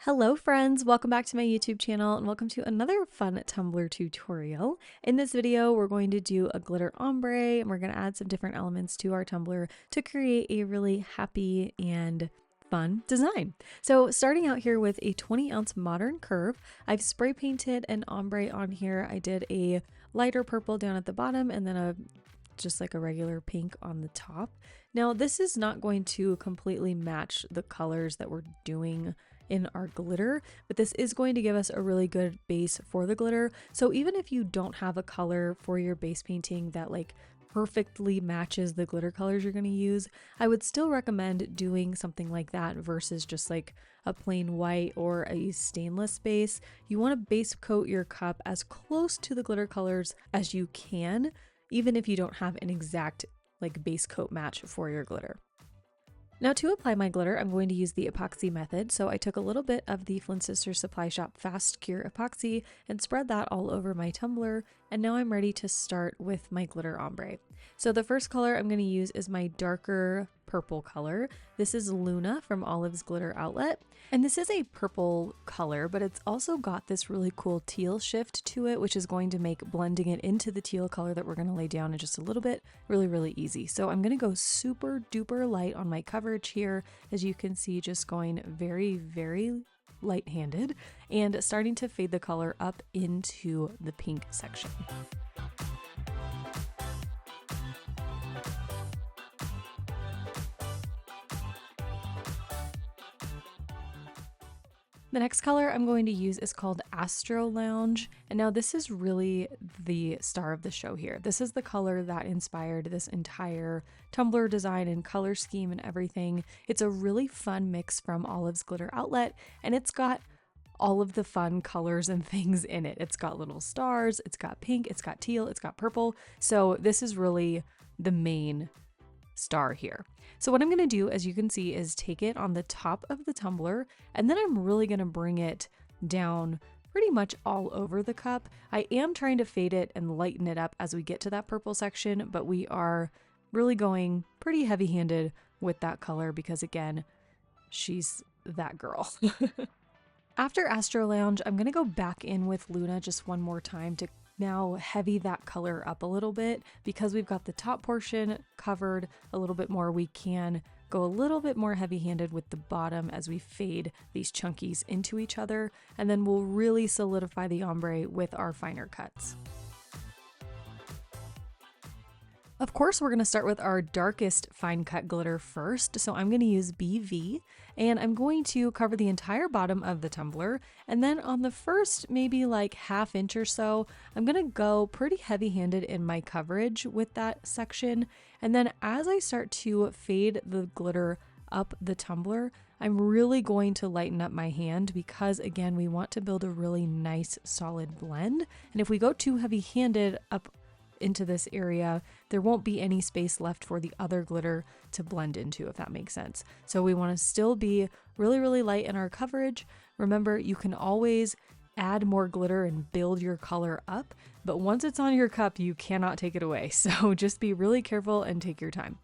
Hello friends, welcome back to my YouTube channel and welcome to another fun Tumblr tutorial. In this video, we're going to do a glitter ombre and we're going to add some different elements to our tumbler to create a really happy and fun design. So starting out here with a 20-ounce modern curve, I've spray painted an ombre on here. I did a lighter purple down at the bottom and then just like a regular pink on the top. Now this is not going to completely match the colors that we're doing in our glitter, but this is going to give us a really good base for the glitter. So even if you don't have a color for your base painting that like perfectly matches the glitter colors you're going to use, I would still recommend doing something like that versus just like a plain white or a stainless base. You want to base coat your cup as close to the glitter colors as you can, even if you don't have an exact like base coat match for your glitter. Now to apply my glitter, I'm going to use the epoxy method. So I took a little bit of the Flynn Sisters Supply Shop Fast Cure epoxy and spread that all over my tumbler. And now I'm ready to start with my glitter ombre. So the first color I'm going to use is my darker purple color. This is Luna from Olive's Glitter Outlet. And this is a purple color, but it's also got this really cool teal shift to it, which is going to make blending it into the teal color that we're going to lay down in just a little bit really easy. So I'm going to go super duper light on my coverage here, as you can see, just going very light-handed and starting to fade the color up into the pink section. The next color I'm going to use is called Astro Lounge, and now this is really the star of the show here. This is the color that inspired this entire tumbler design and color scheme and everything. It's a really fun mix from Olive's Glitter Outlet, and it's got all of the fun colors and things in it. It's got little stars, it's got pink, it's got teal, it's got purple, so this is really the main star here. So what I'm going to do, as you can see, is take it on the top of the tumbler, and then I'm really going to bring it down pretty much all over the cup. I am trying to fade it and lighten it up as we get to that purple section, but we are really going pretty heavy-handed with that color because, again, she's that girl. After Astro Lounge, I'm going to go back in with Luna just one more time to now heavy that color up a little bit. Because we've got the top portion covered a little bit more, we can go a little bit more heavy-handed with the bottom as we fade these chunkies into each other, and then we'll really solidify the ombre with our finer cuts. Of course, we're going to start with our darkest fine cut glitter first. So I'm going to use Beevee, and I'm going to cover the entire bottom of the tumbler. And then on the first, maybe like ½ inch or so, I'm going to go pretty heavy-handed in my coverage with that section. And then as I start to fade the glitter up the tumbler, I'm really going to lighten up my hand because, again, we want to build a really nice solid blend. And if we go too heavy-handed up into this area, there won't be any space left for the other glitter to blend into, if that makes sense. So we want to still be really light in our coverage. Remember, you can always add more glitter and build your color up, but once it's on your cup, you cannot take it away. So just be really careful and take your time.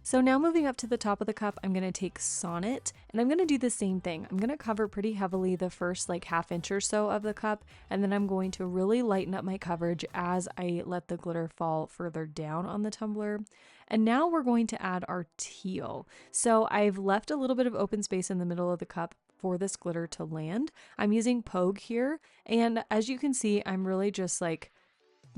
So now moving up to the top of the cup, I'm going to take Sonnet, and I'm going to do the same thing. I'm going to cover pretty heavily the first like ½ inch or so of the cup, and then I'm going to really lighten up my coverage as I let the glitter fall further down on the tumbler. And now we're going to add our teal. So I've left a little bit of open space in the middle of the cup for this glitter to land. I'm using Pogue here, and as you can see, I'm really just like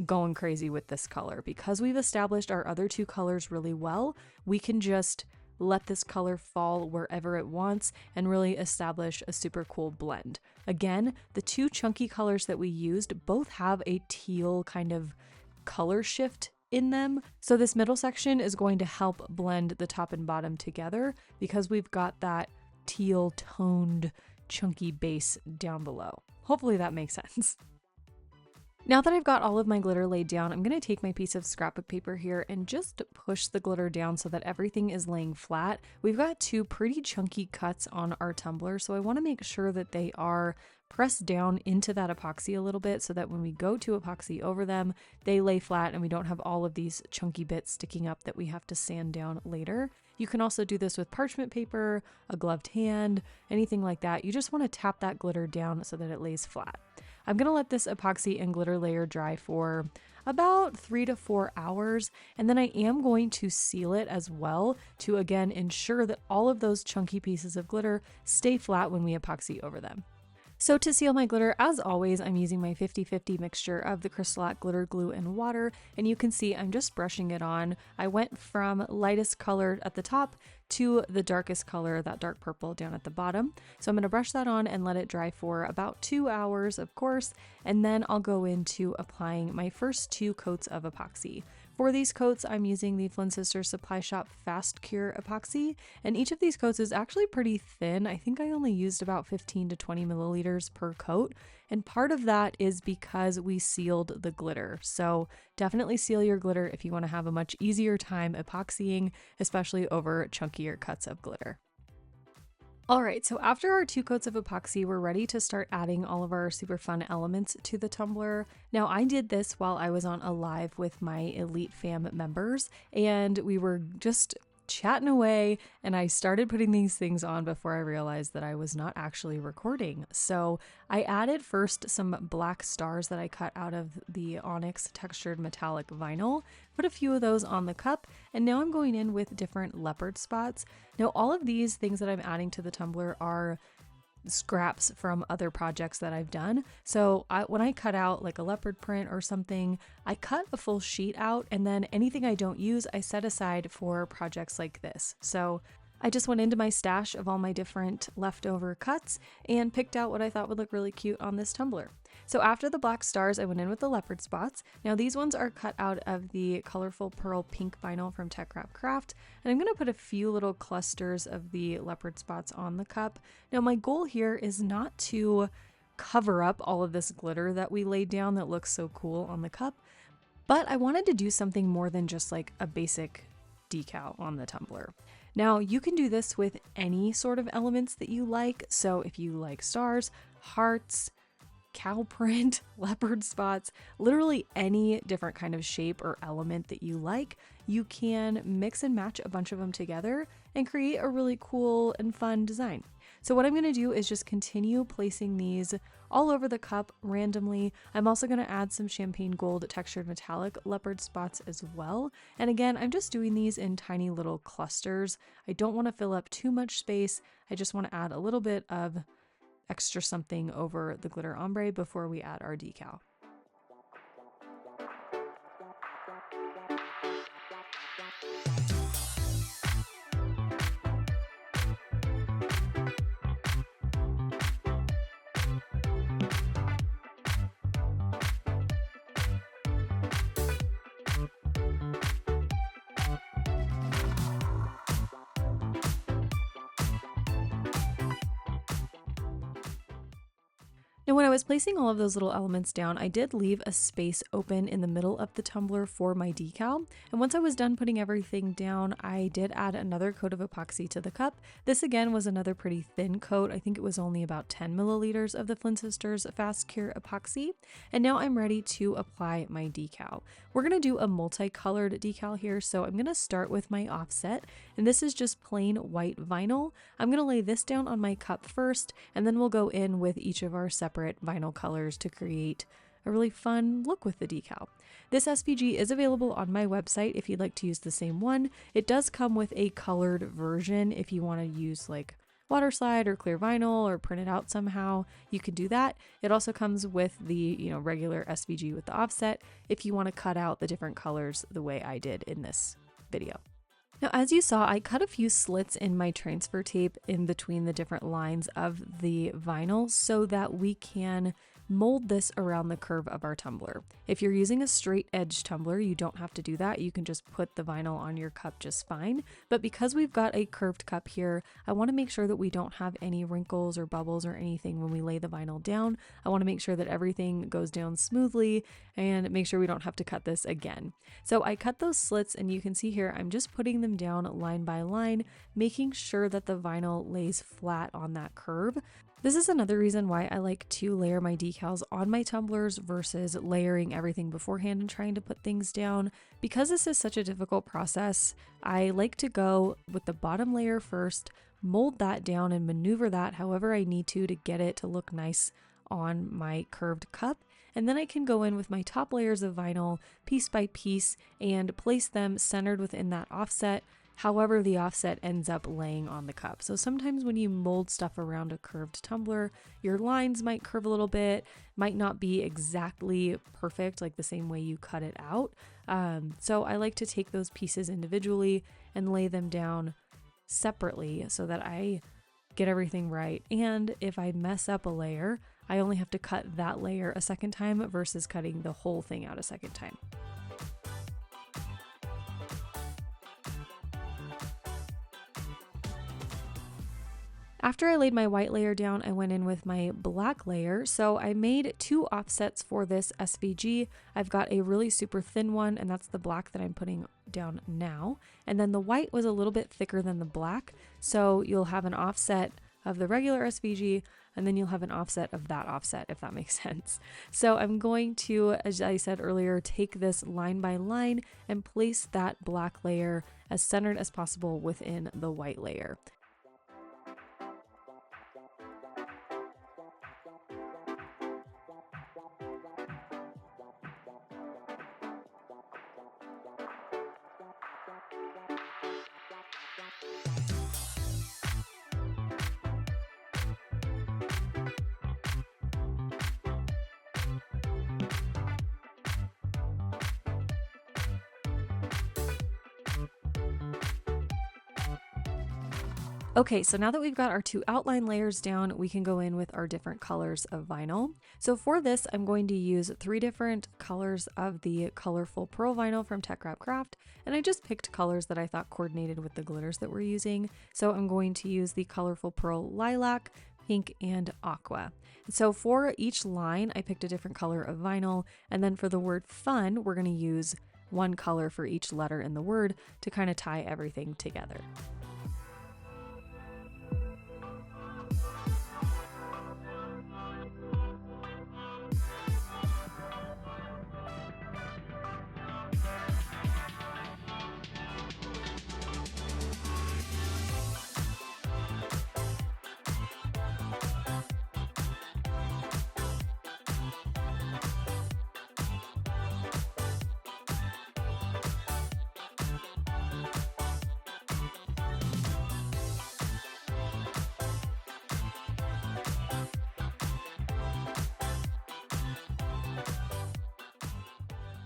going crazy with this color. Because we've established our other two colors really well, we can just let this color fall wherever it wants and really establish a super cool blend. Again, the two chunky colors that we used both have a teal kind of color shift in them. So this middle section is going to help blend the top and bottom together because we've got that teal toned chunky base down below. Hopefully that makes sense. Now that I've got all of my glitter laid down, I'm going to take my piece of scrapbook paper here and just push the glitter down so that everything is laying flat. We've got two pretty chunky cuts on our tumbler, so I want to make sure that they are pressed down into that epoxy a little bit so that when we go to epoxy over them, they lay flat and we don't have all of these chunky bits sticking up that we have to sand down later. You can also do this with parchment paper, a gloved hand, anything like that. You just want to tap that glitter down so that it lays flat. I'm going to let this epoxy and glitter layer dry for about 3 to 4 hours, and then I am going to seal it as well to again ensure that all of those chunky pieces of glitter stay flat when we epoxy over them. So to seal my glitter, as always, I'm using my 50-50 mixture of the CRYSTALAC glitter glue and water, and you can see I'm just brushing it on. I went from lightest color at the top to the darkest color, that dark purple down at the bottom. So I'm going to brush that on and let it dry for about 2 hours, of course, and then I'll go into applying my first 2 coats of epoxy. For these coats, I'm using the Flynn Sisters Supply Shop Fast Cure Epoxy, and each of these coats is actually pretty thin. I think I only used about 15 to 20 milliliters per coat, and part of that is because we sealed the glitter. So definitely seal your glitter if you want to have a much easier time epoxying, especially over chunkier cuts of glitter. Alright, so after our 2 coats of epoxy, we're ready to start adding all of our super fun elements to the tumbler. Now, I did this while I was on a live with my Elite Fam members, and we were just chatting away, and I started putting these things on before I realized that I was not actually recording. So I added first some black stars that I cut out of the onyx textured metallic vinyl, put a few of those on the cup, and now I'm going in with different leopard spots. Now all of these things that I'm adding to the tumbler are scraps from other projects that I've done. So when I cut out like a leopard print or something, I cut a full sheet out, and then anything I don't use, I set aside for projects like this. So I just went into my stash of all my different leftover cuts and picked out what I thought would look really cute on this tumbler. So after the black stars, I went in with the leopard spots. Now these ones are cut out of the colorful pearl pink vinyl from TECKWRAP Craft, and I'm going to put a few little clusters of the leopard spots on the cup. Now my goal here is not to cover up all of this glitter that we laid down that looks so cool on the cup, but I wanted to do something more than just like a basic decal on the tumbler. Now you can do this with any sort of elements that you like. So if you like stars, hearts, cow print, leopard spots, literally any different kind of shape or element that you like, you can mix and match a bunch of them together and create a really cool and fun design. So what I'm going to do is just continue placing these all over the cup randomly. I'm also going to add some champagne gold textured metallic leopard spots as well. And again, I'm just doing these in tiny little clusters. I don't want to fill up too much space. I just want to add a little bit of extra something over the glitter ombre before we add our decal. Now when I was placing all of those little elements down, I did leave a space open in the middle of the tumbler for my decal. And once I was done putting everything down, I did add another coat of epoxy to the cup. This again was another pretty thin coat. I think it was only about 10 milliliters of the Flynn Sisters Fast Cure Epoxy. And now I'm ready to apply my decal. We're going to do a multicolored decal here, so I'm going to start with my offset, and this is just plain white vinyl. I'm going to lay this down on my cup first, and then we'll go in with each of our separate vinyl colors to create a really fun look with the decal. This SVG is available on my website if you'd like to use the same one. It does come with a colored version if you want to use like water slide or clear vinyl or print it out somehow, you can do that. It also comes with the regular SVG with the offset if you want to cut out the different colors the way I did in this video. Now, as you saw, I cut a few slits in my transfer tape in between the different lines of the vinyl so that we can mold this around the curve of our tumbler. If you're using a straight edge tumbler, you don't have to do that. You can just put the vinyl on your cup just fine. But because we've got a curved cup here, I want to make sure that we don't have any wrinkles or bubbles or anything when we lay the vinyl down. I want to make sure that everything goes down smoothly and make sure we don't have to cut this again. So I cut those slits, and you can see here I'm just putting them down line by line, making sure that the vinyl lays flat on that curve. This is another reason why I like to layer my decals on my tumblers versus layering everything beforehand and trying to put things down. Because this is such a difficult process, I like to go with the bottom layer first, mold that down and maneuver that however I need to get it to look nice on my curved cup. And then I can go in with my top layers of vinyl piece by piece and place them centered within that offset, however the offset ends up laying on the cup. So sometimes when you mold stuff around a curved tumbler, your lines might curve a little bit, might not be exactly perfect like the same way you cut it out. So I like to take those pieces individually and lay them down separately so that I get everything right. And if I mess up a layer, I only have to cut that layer a second time versus cutting the whole thing out a second time. After I laid my white layer down, I went in with my black layer. So I made 2 offsets for this SVG. I've got a really super thin one, and that's the black that I'm putting down now. And then the white was a little bit thicker than the black. So you'll have an offset of the regular SVG, and then you'll have an offset of that offset, if that makes sense. So I'm going to, as I said earlier, take this line by line and place that black layer as centered as possible within the white layer. Okay, so now that we've got our 2 outline layers down, we can go in with our different colors of vinyl. So for this, I'm going to use 3 different colors of the colorful pearl vinyl from TECKWRAP, and I just picked colors that I thought coordinated with the glitters that we're using. So I'm going to use the colorful pearl lilac, pink, and aqua. So for each line, I picked a different color of vinyl, and then for the word fun, we're going to use 1 color for each letter in the word to kind of tie everything together.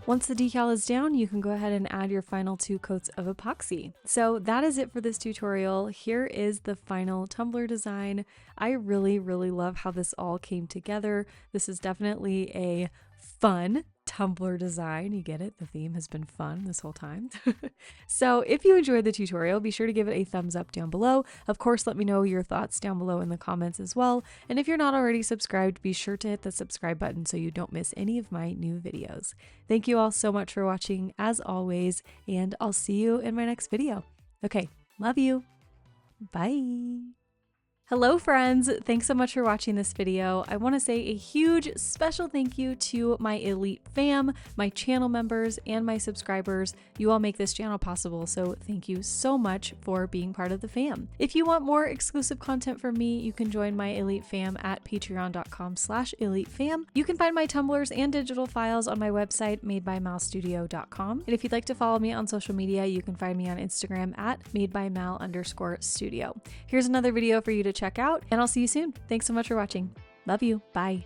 Once the decal is down, you can go ahead and add your final 2 coats of epoxy. So that is it for this tutorial. Here is the final tumbler design. I really love how this all came together. This is definitely a fun tumbler design. You get it? The theme has been fun this whole time. So if you enjoyed the tutorial, be sure to give it a thumbs up down below. Of course, let me know your thoughts down below in the comments as well. And if you're not already subscribed, be sure to hit the subscribe button so you don't miss any of my new videos. Thank you all so much for watching as always, and I'll see you in my next video. Okay, love you. Bye. Hello friends, thanks so much for watching this video. I want to say a huge special thank you to my elite fam, my channel members, and my subscribers. You all make this channel possible, so thank you so much for being part of the fam. If you want more exclusive content from me, you can join my elite fam at patreon.com/elitefam. You can find my tumblers and digital files on my website madebymalstudio.com. And if you'd like to follow me on social media, you can find me on Instagram at madebymal_studio. Here's another video for you to check out, and I'll see you soon. Thanks so much for watching. Love you. Bye.